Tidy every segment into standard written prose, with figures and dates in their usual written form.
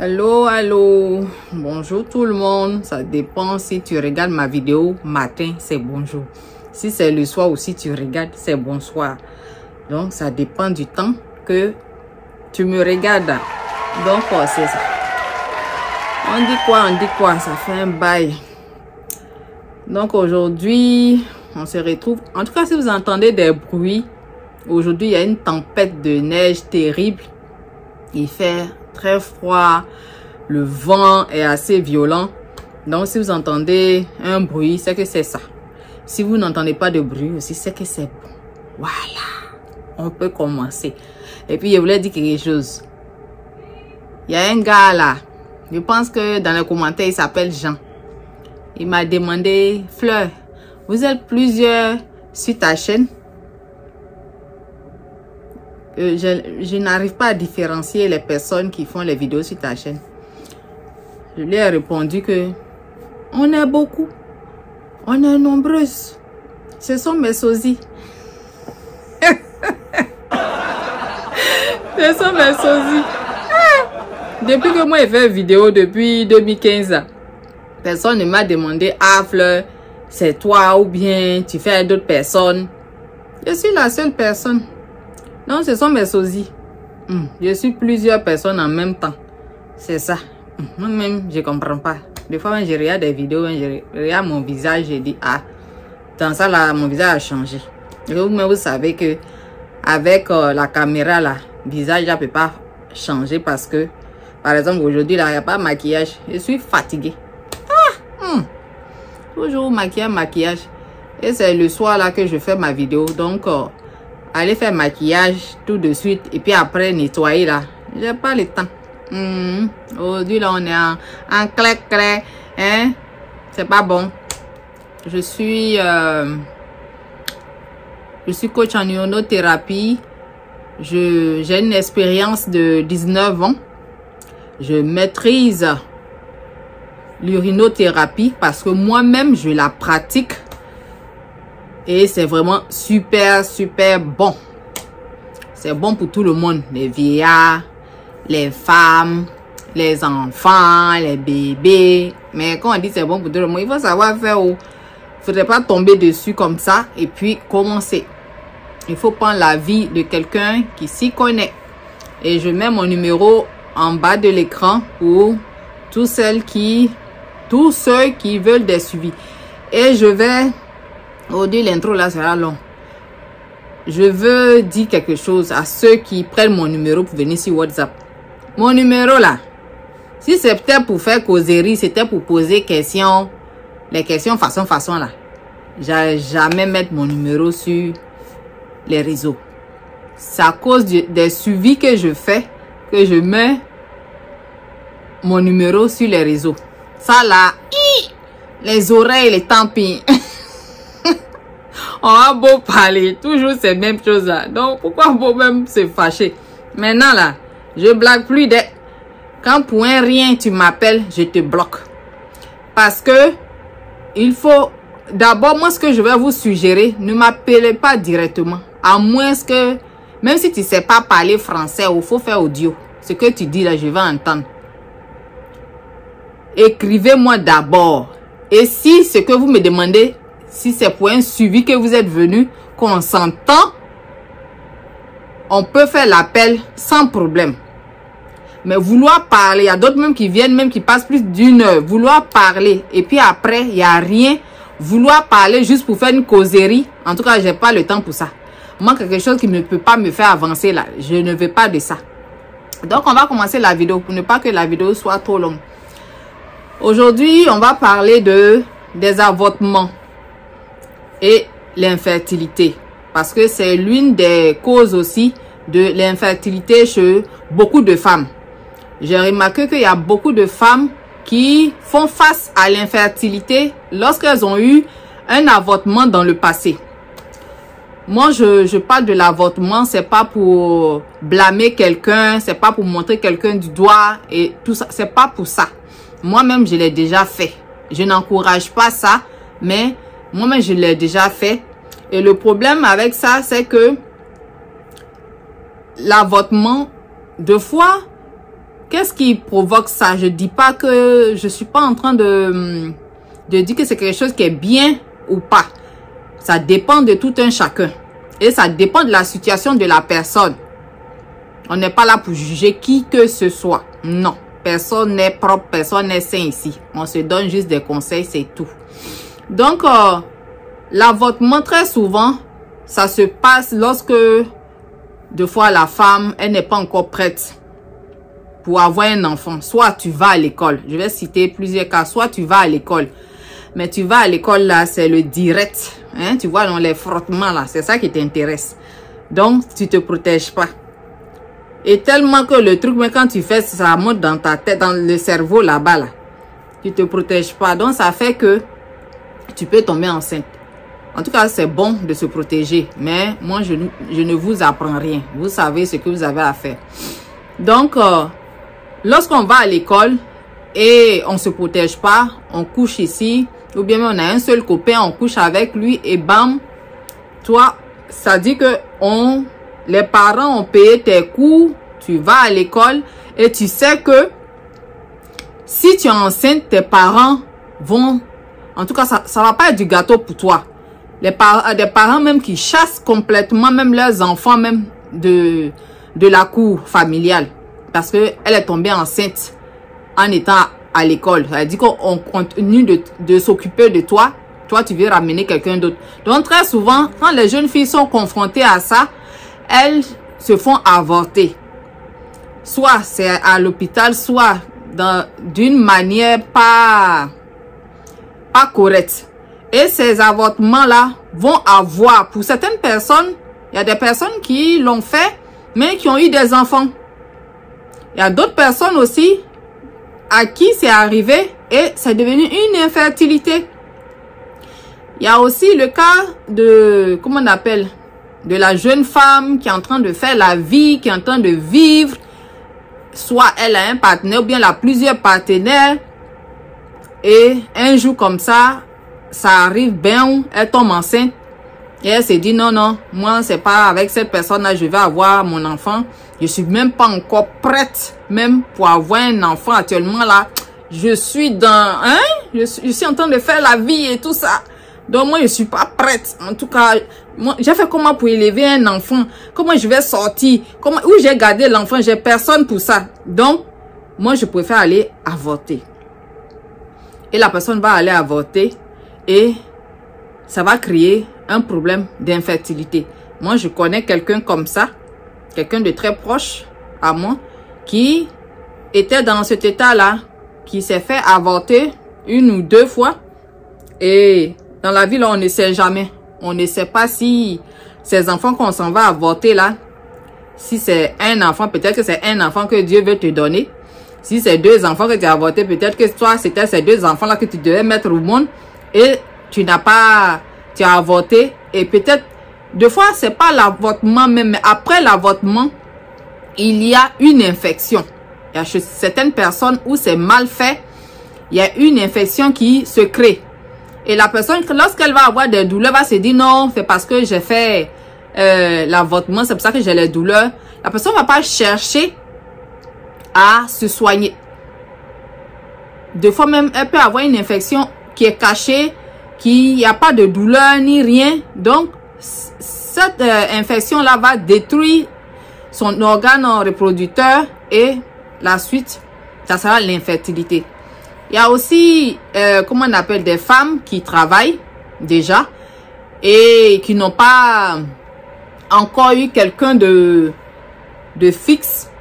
Allô, allô, bonjour tout le monde. Ça dépend si tu regardes ma vidéo matin, c'est bonjour. Si c'est le soir ou si tu regardes, c'est bonsoir. Donc, ça dépend du temps que tu me regardes. Donc, c'est ça. On dit quoi, ça fait un bail. Donc, aujourd'hui, on se retrouve. En tout cas, si vous entendez des bruits, aujourd'hui, il y a une tempête de neige terrible. Il fait très froid, le vent est assez violent. Donc, si vous entendez un bruit, c'est que c'est ça. Si vous n'entendez pas de bruit aussi, c'est que c'est bon. Voilà, on peut commencer. Et puis, je voulais dire quelque chose. Il y a un gars là, je pense que dans les commentaires, il s'appelle Jean. Il m'a demandé, Fleur, vous êtes plusieurs sur ta chaîne? Je n'arrive pas à différencier les personnes qui font les vidéos sur ta chaîne. Je lui ai répondu que on est beaucoup, on est nombreuses. Ce sont mes sosies. Ce sont mes sosies. Depuis que moi j'ai fait une vidéo depuis 2015, personne ne m'a demandé, ah Fleur, c'est toi ou bien tu fais d'autres personnes. Je suis la seule personne. Non, ce sont mes sosies. Je suis plusieurs personnes en même temps. C'est ça. Moi-même, je ne comprends pas. Des fois, quand je regarde des vidéos, quand je regarde mon visage, je dis, ah, dans ça, là, mon visage a changé. Et vous savez que avec la caméra, là, le visage ne peut pas changer parce que, par exemple, aujourd'hui, là, il n'y a pas de maquillage. Je suis fatiguée. Toujours maquillage. Et c'est le soir, là, que je fais ma vidéo. Donc, aller faire maquillage tout de suite et puis après nettoyer là, j'ai pas le temps. Aujourd'hui là on est en clac, hein, c'est pas bon. Je suis coach en urinothérapie. J'ai une expérience de 19 ans. Je maîtrise l'urinothérapie parce que moi-même je la pratique. Et c'est vraiment super bon. C'est bon pour tout le monde. Les vieillards, les femmes, les enfants, les bébés. Mais quand on dit c'est bon pour tout le monde, il faut savoir faire. Il ne faudrait pas tomber dessus comme ça et puis commencer. Il faut prendre l'avis de quelqu'un qui s'y connaît. Et je mets mon numéro en bas de l'écran pour tous ceux qui veulent des suivis. Et je vais... Aujourd'hui, l'intro là sera long. Je veux dire quelque chose à ceux qui prennent mon numéro pour venir sur WhatsApp. Mon numéro là, si c'est peut-être pour faire causerie, c'était pour poser questions, les questions façon là. J'allais jamais mettre mon numéro sur les réseaux. C'est à cause des suivis que je fais que je mets mon numéro sur les réseaux. Ça là, les oreilles, les tampines. On a beau parler, toujours ces mêmes choses là. Donc, pourquoi beau même se fâcher? Maintenant là, je blague plus de... Quand pour un rien tu m'appelles, je te bloque. Parce que, il faut... D'abord, moi ce que je vais vous suggérer, ne m'appelez pas directement. À moins que, même si tu ne sais pas parler français, il faut faire audio. Ce que tu dis là, je vais entendre. Écrivez-moi d'abord. Et si ce que vous me demandez... Si c'est pour un suivi que vous êtes venu, qu'on s'entend, on peut faire l'appel sans problème. Mais vouloir parler, il y a d'autres même qui viennent, même qui passent plus d'une heure. Vouloir parler et puis après, il n'y a rien. Vouloir parler juste pour faire une causerie, en tout cas, je n'ai pas le temps pour ça. Moi, quelque chose qui ne peut pas me faire avancer là, je ne veux pas de ça. Donc, on va commencer la vidéo pour ne pas que la vidéo soit trop longue. Aujourd'hui, on va parler des avortements et l'infertilité, parce que c'est l'une des causes aussi de l'infertilité chez beaucoup de femmes. J'ai remarqué qu'il y a beaucoup de femmes qui font face à l'infertilité lorsqu'elles ont eu un avortement dans le passé. Moi, je parle de l'avortement, c'est pas pour blâmer quelqu'un, c'est pas pour montrer quelqu'un du doigt et tout ça, c'est pas pour ça. Moi-même, je l'ai déjà fait. Je n'encourage pas ça, mais moi-même, je l'ai déjà fait. Et le problème avec ça, c'est que l'avortement, deux fois, qu'est-ce qui provoque ça? Je dis pas que je suis pas en train de dire que c'est quelque chose qui est bien ou pas. Ça dépend de tout un chacun. Et ça dépend de la situation de la personne. On n'est pas là pour juger qui que ce soit. Non. Personne n'est propre, personne n'est sain ici. On se donne juste des conseils, c'est tout. Donc, l'avortement, très souvent, ça se passe lorsque, deux fois, la femme, elle n'est pas encore prête pour avoir un enfant. Soit tu vas à l'école. Je vais citer plusieurs cas. Soit tu vas à l'école. Mais tu vas à l'école, là, c'est le direct. Hein? Tu vois, dans les frottements, là, c'est ça qui t'intéresse. Donc, tu te protèges pas. Et tellement que le truc, mais quand tu fais, ça monte dans ta tête, dans le cerveau là-bas, là. Tu te protèges pas. Donc, ça fait que tu peux tomber enceinte. En tout cas, c'est bon de se protéger. Mais moi, je ne vous apprends rien. Vous savez ce que vous avez à faire. Donc, lorsqu'on va à l'école et on se protège pas, on couche ici, ou bien on a un seul copain, on couche avec lui et bam, toi, ça dit que les parents ont payé tes cours, tu vas à l'école et tu sais que si tu es enceinte, tes parents vont, en tout cas, ça va pas être du gâteau pour toi. Des parents même qui chassent complètement même leurs enfants même de la cour familiale parce que elle est tombée enceinte en étant à l'école. Elle dit qu'on continue de s'occuper de toi. Toi, tu veux ramener quelqu'un d'autre. Donc, très souvent, quand les jeunes filles sont confrontées à ça, elles se font avorter. Soit c'est à l'hôpital, soit d'une manière pas correcte. Et ces avortements-là vont avoir, pour certaines personnes, il y a des personnes qui l'ont fait, mais qui ont eu des enfants. Il y a d'autres personnes aussi à qui c'est arrivé et c'est devenu une infertilité. Il y a aussi le cas de, comment on appelle, de la jeune femme qui est en train de faire la vie, qui est en train de vivre. Soit elle a un partenaire ou bien elle a plusieurs partenaires. Et un jour comme ça arrive bien, elle tombe enceinte. Et elle se dit non, non, moi c'est pas avec cette personne-là je vais avoir mon enfant. Je suis même pas encore prête même pour avoir un enfant actuellement là. Je suis dans, je suis en train de faire la vie et tout ça. Donc moi je suis pas prête. En tout cas, moi j'ai fait comment pour élever un enfant? Comment je vais sortir? Où j'ai gardé l'enfant? J'ai personne pour ça. Donc moi je préfère aller avorter. Et la personne va aller avorter et ça va créer un problème d'infertilité. Moi je connais quelqu'un comme ça, quelqu'un de très proche à moi qui était dans cet état-là, qui s'est fait avorter 1 ou 2 fois et dans la vie, là, on ne sait jamais. On ne sait pas si ces enfants qu'on s'en va avorter là, si c'est un enfant, peut-être que c'est un enfant que Dieu veut te donner. Si c'est 2 enfants que tu as avorté, peut-être que toi, c'était ces 2 enfants là que tu devais mettre au monde et tu n'as pas, tu as avorté. Et peut-être, des fois, c'est pas l'avortement même, mais après l'avortement, il y a une infection. Il y a chez certaines personnes où c'est mal fait, il y a une infection qui se crée. Et la personne, lorsqu'elle va avoir des douleurs, va se dire non, c'est parce que j'ai fait l'avortement, c'est pour ça que j'ai les douleurs. La personne ne va pas chercher à se soigner. Des fois même, elle peut avoir une infection qui est cachée, qui n'y a pas de douleur ni rien. Donc, cette infection-là va détruire son organe reproducteur et la suite, ça sera l'infertilité. Il y a aussi, comment on appelle, des femmes qui travaillent déjà et qui n'ont pas encore eu quelqu'un de fixe,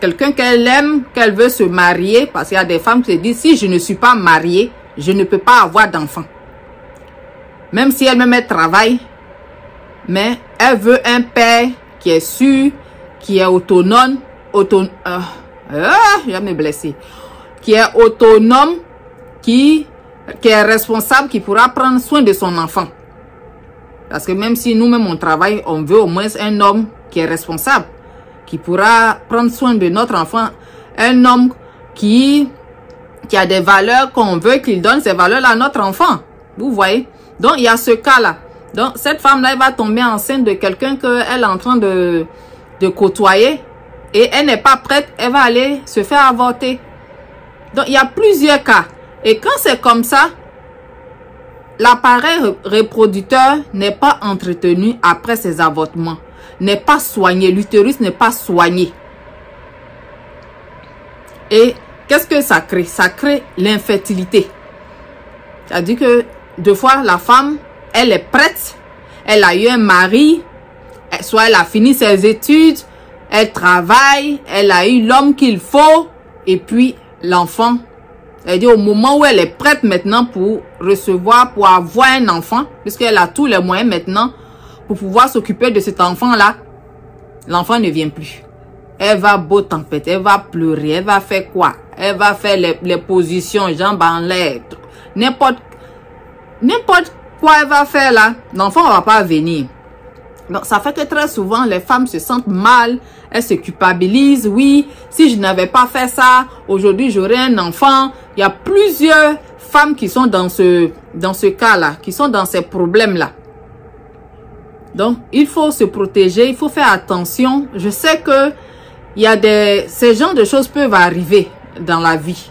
quelqu'un qu'elle aime, qu'elle veut se marier, parce qu'il y a des femmes qui se disent, si je ne suis pas mariée, je ne peux pas avoir d'enfant. Même si elle-même elle travaille, mais elle veut un père qui est sûr, qui est autonome, je vais me blesser. Qui est autonome, qui est responsable, qui pourra prendre soin de son enfant. Parce que même si nous-mêmes on travaille, on veut au moins un homme qui est responsable, qui pourra prendre soin de notre enfant. Un homme qui a des valeurs qu'on veut qu'il donne ces valeurs-là à notre enfant. Vous voyez? Donc il y a ce cas-là. Donc cette femme-là, elle va tomber enceinte de quelqu'un qu'elle est en train de côtoyer. et elle n'est pas prête, elle va aller se faire avorter. Donc, il y a plusieurs cas. Et quand c'est comme ça, l'appareil reproducteur n'est pas entretenu après ces avortements, n'est pas soigné, l'utérus n'est pas soigné. Et qu'est-ce que ça crée? Ça crée l'infertilité. C'est-à-dire que deux fois, la femme, elle est prête, elle a eu un mari, soit elle a fini ses études, elle travaille, elle a eu l'homme qu'il faut, et puis l'enfant, c'est-à-dire au moment où elle est prête maintenant pour recevoir, pour avoir un enfant, puisqu'elle a tous les moyens maintenant pour pouvoir s'occuper de cet enfant-là, l'enfant ne vient plus. Elle va beau tempête, elle va pleurer, elle va faire quoi? Elle va faire les positions, jambes en l'air, n'importe quoi elle va faire là, l'enfant ne va pas venir. Donc, ça fait que très souvent, les femmes se sentent mal, elles se culpabilisent. Oui, si je n'avais pas fait ça, aujourd'hui, j'aurais un enfant. Il y a plusieurs femmes qui sont dans ce cas-là, qui sont dans ces problèmes-là. Donc, il faut se protéger, il faut faire attention. Je sais que ces genres de choses peuvent arriver dans la vie.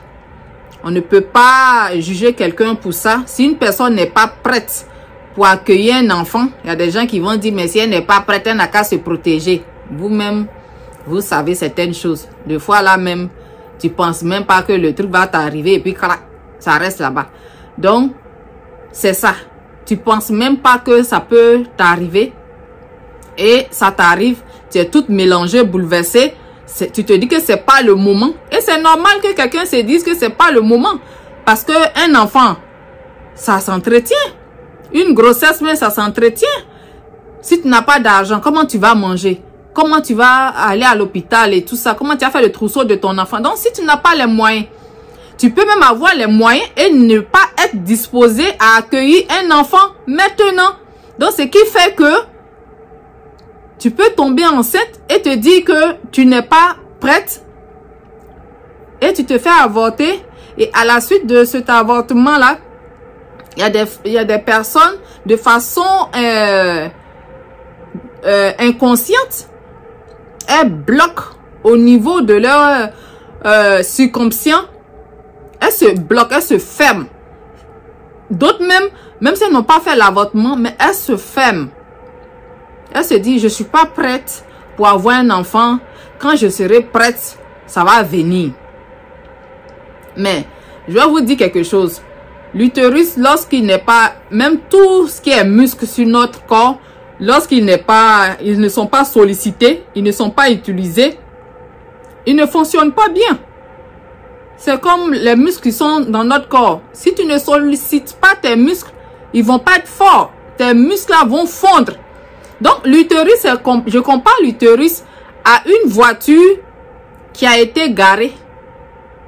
On ne peut pas juger quelqu'un pour ça. Si une personne n'est pas prête pour accueillir un enfant, il y a des gens qui vont dire, mais si elle n'est pas prête, elle n'a qu'à se protéger. Vous-même, vous savez certaines choses. Des fois, là même, tu penses même pas que le truc va t'arriver et puis ça reste là-bas. Donc, c'est ça. Tu penses même pas que ça peut t'arriver et ça t'arrive. Tu es toute mélangée, bouleversée. Tu te dis que c'est pas le moment. Et c'est normal que quelqu'un se dise que c'est pas le moment. Parce que un enfant, ça s'entretient. Une grossesse, mais ça s'entretient. Si tu n'as pas d'argent, comment tu vas manger? Comment tu vas aller à l'hôpital et tout ça? Comment tu vas faire le trousseau de ton enfant? Donc, si tu n'as pas les moyens, tu peux même avoir les moyens et ne pas être disposé à accueillir un enfant maintenant. Donc, ce qui fait que tu peux tomber enceinte et te dire que tu n'es pas prête et tu te fais avorter. Et à la suite de cet avortement-là, il y a des personnes de façon inconsciente, elles bloquent au niveau de leur subconscient. Elles se bloquent, elles se ferment. D'autres même si elles n'ont pas fait l'avortement, mais elles se ferment. Elles se disent, je ne suis pas prête pour avoir un enfant. Quand je serai prête, ça va venir. Mais, je vais vous dire quelque chose. L'utérus, lorsqu'il n'est pas, même tout ce qui est muscle sur notre corps, lorsqu'ils ne sont pas sollicités, ils ne sont pas utilisés, ils ne fonctionnent pas bien. C'est comme les muscles qui sont dans notre corps. Si tu ne sollicites pas tes muscles, ils vont pas être forts. Tes muscles là vont fondre. Donc, l'utérus, je compare l'utérus à une voiture qui a été garée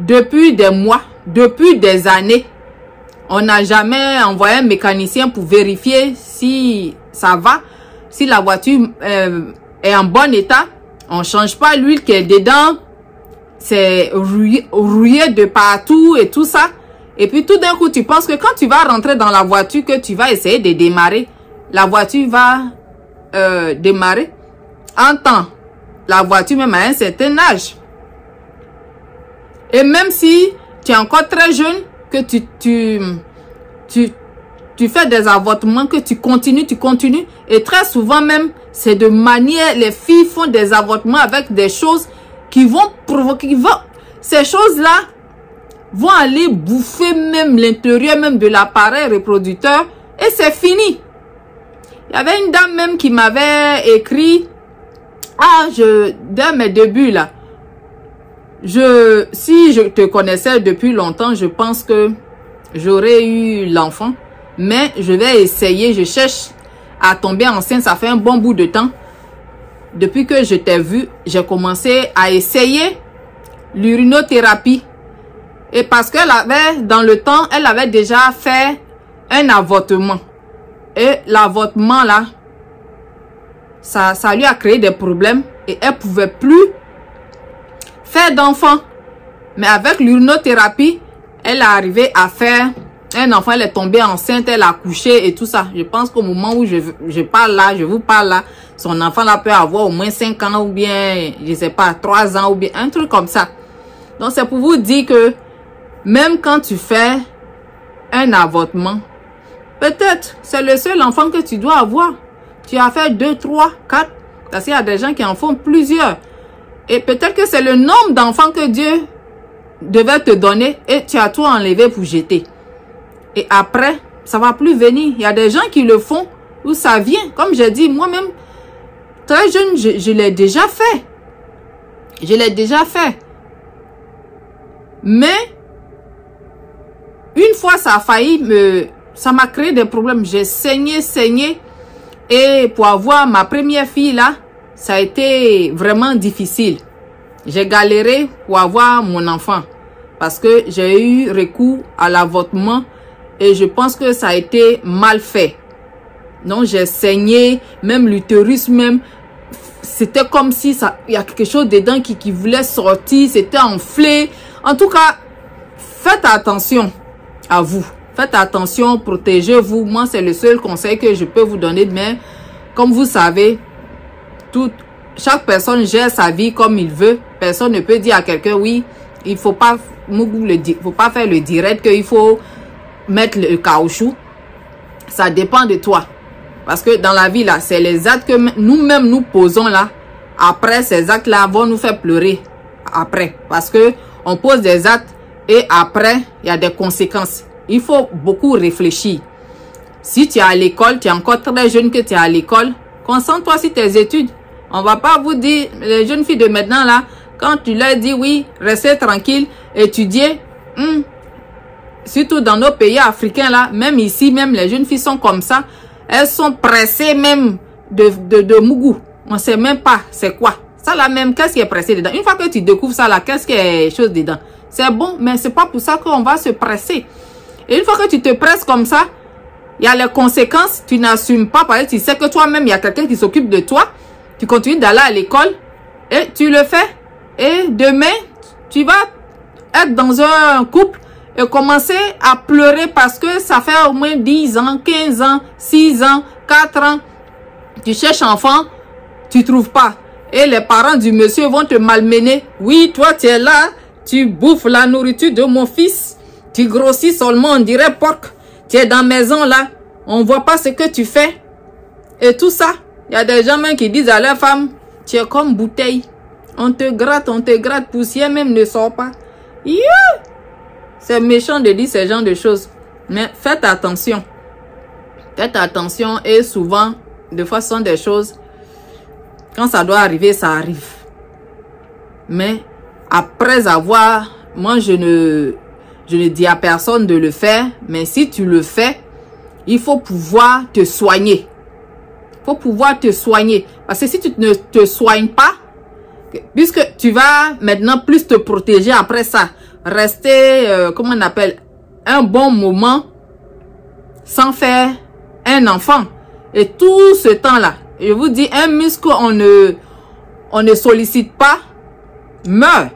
depuis des mois, depuis des années. On n'a jamais envoyé un mécanicien pour vérifier si ça va, si la voiture est en bon état. On ne change pas l'huile qui est dedans. C'est rouillé de partout et tout ça. Et puis tout d'un coup, tu penses que quand tu vas rentrer dans la voiture, que tu vas essayer de démarrer, la voiture va démarrer en temps. La voiture même à un certain âge. Et même si tu es encore très jeune, que tu fais des avortements, que tu continues. Et très souvent même, c'est de manière, les filles font des avortements avec des choses qui vont provoquer, ces choses-là vont aller bouffer même l'intérieur même de l'appareil reproducteur et c'est fini. Il y avait une dame même qui m'avait écrit, dès mes débuts là, si je te connaissais depuis longtemps, je pense que j'aurais eu l'enfant, mais je vais essayer, je cherche à tomber enceinte, ça fait un bon bout de temps. Depuis que je t'ai vu, j'ai commencé à essayer l'urinothérapie. Et parce qu'elle avait, dans le temps, elle avait déjà fait un avortement. Et l'avortement là, ça lui a créé des problèmes et elle pouvait plus faire d'enfant. Mais avec l'urinothérapie, elle est arrivée à faire un enfant, elle est tombée enceinte, elle a accouché et tout ça. Je pense qu'au moment où je parle là, je vous parle là, son enfant là peut avoir au moins 5 ans ou bien, je sais pas, 3 ans ou bien un truc comme ça. Donc, c'est pour vous dire que même quand tu fais un avortement, peut-être c'est le seul enfant que tu dois avoir. Tu as fait 2, 3, 4. Parce qu'il y a des gens qui en font plusieurs. Et peut-être que c'est le nombre d'enfants que Dieu devait te donner et tu as tout enlevé pour jeter. Et après, ça va plus venir. Il y a des gens qui le font où ça vient. Comme j'ai dit, moi-même, très jeune, je l'ai déjà fait. Je l'ai déjà fait. Mais, une fois, ça a failli ça m'a créé des problèmes. J'ai saigné. Et pour avoir ma première fille là, ça a été vraiment difficile. J'ai galéré pour avoir mon enfant. Parce que j'ai eu recours à l'avortement. Et je pense que ça a été mal fait. Donc j'ai saigné, même l'utérus même. C'était comme si il y a quelque chose dedans qui voulait sortir. C'était enflé. En tout cas, faites attention à vous. Faites attention, protégez-vous. Moi, c'est le seul conseil que je peux vous donner. Mais comme vous savez, chaque personne gère sa vie comme il veut. Personne ne peut dire à quelqu'un, oui, il faut pas faire le direct, qu'il faut mettre le caoutchouc. Ça dépend de toi. Parce que dans la vie, là, c'est les actes que nous-mêmes nous posons là. Après, ces actes-là vont nous faire pleurer. Après. Parce que on pose des actes et après, il y a des conséquences. Il faut beaucoup réfléchir. Si tu es à l'école, tu es encore très jeune que tu es à l'école, concentre-toi sur tes études. On va pas vous dire, les jeunes filles de maintenant là, quand tu leur dis oui, restez tranquille, étudiez. Surtout dans nos pays africains là, même ici, même les jeunes filles sont comme ça. Elles sont pressées même de mougou. On sait même pas c'est quoi. Ça là même, qu'est-ce qui est pressé dedans? Une fois que tu découvres ça là, qu'est-ce qui est chose dedans? C'est bon, mais c'est pas pour ça qu'on va se presser. Et une fois que tu te presses comme ça, il y a les conséquences, tu n'assumes pas. Parce que tu sais que toi-même, il y a quelqu'un qui s'occupe de toi. Tu continues d'aller à l'école et tu le fais. Et demain, tu vas être dans un couple et commencer à pleurer parce que ça fait au moins 10 ans, 15 ans, 6 ans, 4 ans. Tu cherches enfant, tu trouves pas. Et les parents du monsieur vont te malmener. Oui, toi, tu es là, tu bouffes la nourriture de mon fils. Tu grossis seulement, on dirait porc. Tu es dans la maison là, on voit pas ce que tu fais. Et tout ça, il y a des gens même qui disent à leur femme, tu es comme bouteille. On te gratte, poussière même ne sort pas. Yeah! C'est méchant de dire ce genre de choses. Mais faites attention. Faites attention et souvent, de fois, ce sont des choses, quand ça doit arriver, ça arrive. Mais après avoir, moi je ne dis à personne de le faire, mais si tu le fais, il faut pouvoir te soigner. Il faut pouvoir te soigner. Parce que si tu ne te soignes pas, puisque tu vas maintenant plus te protéger après ça, rester, comment on appelle, un bon moment sans faire un enfant. Et tout ce temps-là, je vous dis, un muscle on ne sollicite pas, meurt.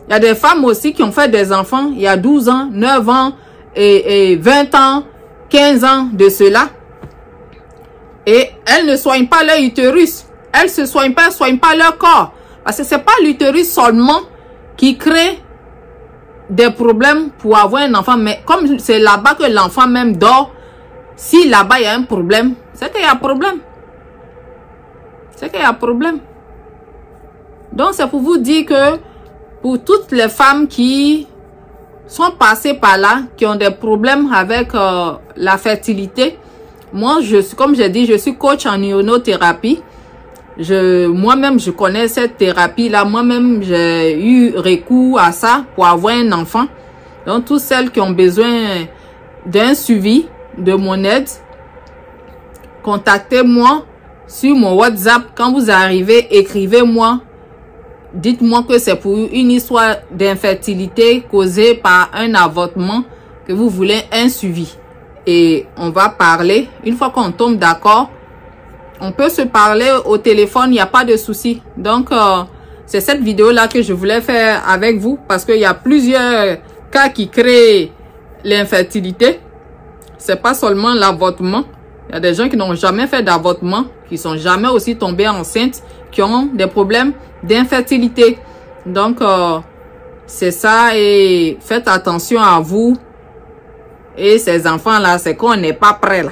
Il y a des femmes aussi qui ont fait des enfants il y a 12 ans, 9 ans et 20 ans, 15 ans de cela. Et elles ne soignent pas leur utérus. Elles ne se soignent pas leur corps. Parce que ce n'est pas l'utérus seulement qui crée des problèmes pour avoir un enfant. Mais comme c'est là-bas que l'enfant même dort, si là-bas il y a un problème, c'est qu'il y a un problème. C'est qu'il y a un problème. Donc c'est pour vous dire que pour toutes les femmes qui sont passées par là, qui ont des problèmes avec la fertilité, moi, comme j'ai dit, je suis coach en ionothérapie. Moi-même, je connais cette thérapie-là. Moi-même, j'ai eu recours à ça pour avoir un enfant. Donc, toutes celles qui ont besoin d'un suivi, de mon aide, contactez-moi sur mon WhatsApp. Quand vous arrivez, écrivez-moi. Dites-moi que c'est pour une histoire d'infertilité causée par un avortement que vous voulez un suivi. Et on va parler. Une fois qu'on tombe d'accord, on peut se parler au téléphone, il n'y a pas de souci. Donc, c'est cette vidéo-là que je voulais faire avec vous parce qu'il y a plusieurs cas qui créent l'infertilité. C'est pas seulement l'avortement. Il y a des gens qui n'ont jamais fait d'avortement, qui sont jamais aussi tombés enceintes, qui ont des problèmes d'infertilité. Donc, c'est ça, et faites attention à vous et ces enfants-là, c'est qu'on n'est pas prêt là.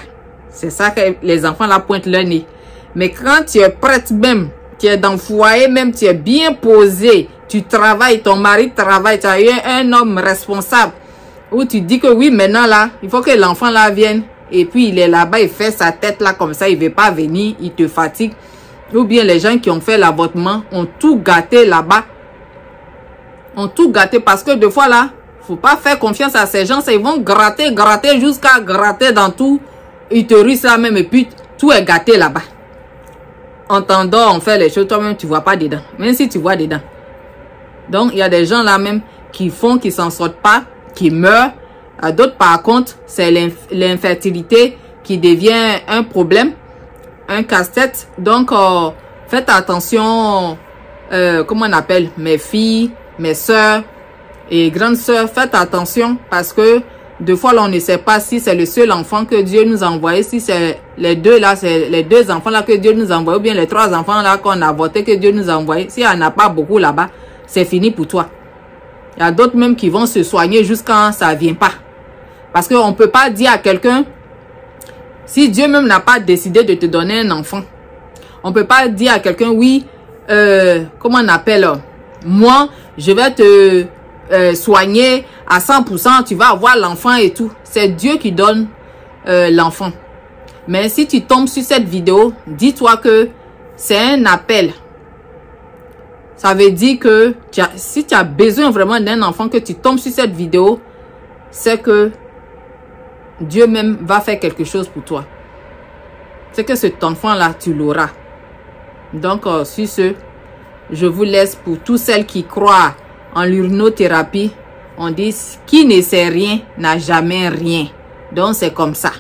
C'est ça que les enfants-là pointent leur nez. Mais quand tu es prête même, tu es dans le foyer même, tu es bien posé, tu travailles, ton mari travaille, tu as eu un homme responsable, où tu dis que oui, maintenant là, il faut que l'enfant là vienne, et puis il est là-bas, il fait sa tête là comme ça, il ne veut pas venir, il te fatigue. Ou bien les gens qui ont fait l'avortement ont tout gâté là-bas. Ont tout gâté parce que des fois là, faut pas faire confiance à ces gens, ils vont gratter, gratter jusqu'à gratter dans tout utérus là même, et puis tout est gâté là-bas. En t'endort, on fait les choses, toi-même tu vois pas dedans, même si tu vois dedans. Donc il y a des gens là même qui font, qui s'en sortent pas, qui meurent. D'autres par contre, c'est l'infertilité qui devient un problème, un casse-tête. Donc faites attention, comment on appelle, mes filles, mes soeurs et grandes soeurs, faites attention parce que deux fois là on ne sait pas si c'est le seul enfant que Dieu nous a envoyé, si c'est les deux là, c'est les deux enfants là que Dieu nous a envoyé, ou bien les trois enfants là qu'on a avorté que Dieu nous a envoyé. S'il n'y en a pas beaucoup là-bas, c'est fini pour toi. Il y a d'autres même qui vont se soigner jusqu'à ça ne vient pas. Parce qu'on ne peut pas dire à quelqu'un, si Dieu même n'a pas décidé de te donner un enfant, on ne peut pas dire à quelqu'un, oui, comment on appelle, moi, je vais te soigner à 100%, tu vas avoir l'enfant et tout. C'est Dieu qui donne l'enfant. Mais si tu tombes sur cette vidéo, dis-toi que c'est un appel. Ça veut dire que si tu as besoin vraiment d'un enfant, que tu tombes sur cette vidéo, c'est que Dieu même va faire quelque chose pour toi. C'est que cet enfant-là, tu l'auras. Donc, sur ce, je vous laisse pour tous celles qui croient en l'urinothérapie. On dit, qui ne sait rien, n'a jamais rien. Donc, c'est comme ça.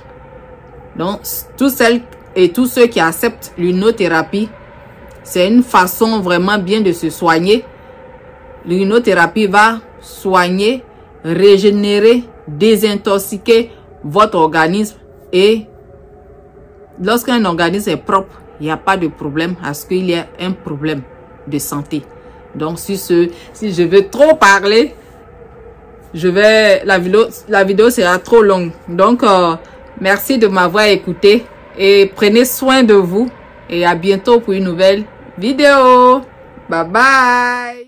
Donc, toutes celles et tous ceux qui acceptent l'urinothérapie, c'est une façon vraiment bien de se soigner. L'urinothérapie va soigner, régénérer, désintoxiquer votre organisme. Et lorsqu'un organisme est propre, il n'y a pas de problème à ce qu'il y ait un problème de santé. Donc, sur ce, si je veux trop parler, la vidéo sera trop longue. Donc, merci de m'avoir écouté et prenez soin de vous. Et à bientôt pour une nouvelle vidéo. Bye bye.